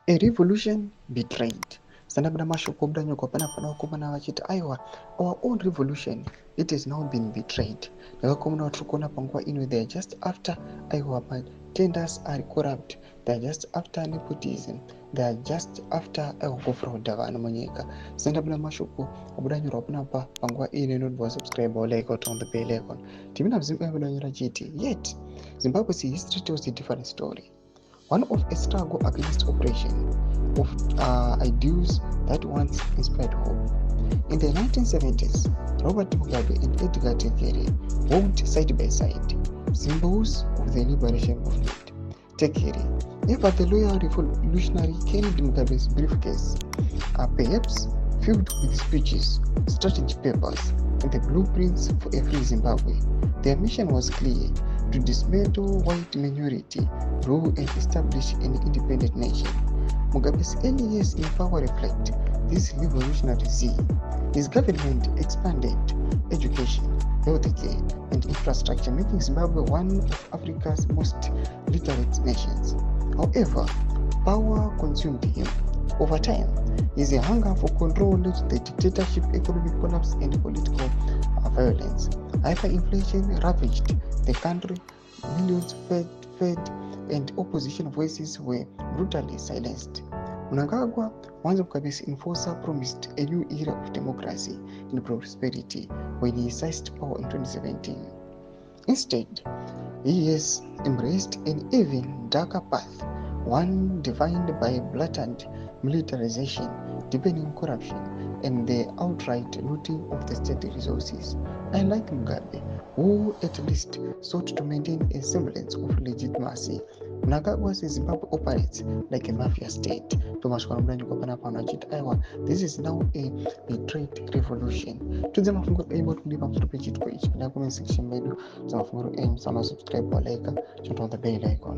A revolution betrayed. Sanabna mashoko bdanyo kopana pana komana vachiti aiwa, our own revolution, it has now been betrayed. Nakakomana vatrikona panguva ino, they are just after aiwa, but tenders are corrupt. They are just after nepotism. They are just after aiwa kufrauda vanhu munyika. Sanabna mashoko obdanyorwa panapa panguva ino inodwa subscribe or like out on the bell icon. Timina Zimbabwe obdanyora chiti, yet Zimbabwe's history tells a different story. One of a struggle against oppression, of ideals that once inspired hope. In the 1970s, Robert Mugabe and Edgar Tekere walked side by side, symbols of the liberation movement. Tekere, ever the loyal revolutionary, carried Mugabe's briefcase, perhaps filled with speeches, strategy papers, and the blueprints for a free Zimbabwe. Their mission was clear: to dismantle white minority rule and establish an independent nation. Mugabe's early years in power reflect this revolutionary zeal. His government expanded education, healthcare, and infrastructure, making Zimbabwe one of Africa's most literate nations. However, power consumed him. Over time, his hunger for control led to the dictatorship, economic collapse, and political violence. Hyperinflation ravaged the country, millions fed, and opposition voices were brutally silenced. Mnangagwa, one of Mugabe's enforcer, promised a new era of democracy and prosperity when he seized power in 2017. Instead, he has embraced an even darker path, one defined by blatant militarization, deepening corruption, and the outright looting of the state resources. Unlike Mugabe, who at least sought to maintain a semblance of legitimacy, Mnangagwa's Zimbabwe operates like a mafia state. This is now a betrayed revolution. Tudze mafunguro ebo tundi pamusoro pechitiko ichi. Kana comment section medu za mafunguro enyu, sama subscribe or like, turn on the bell icon.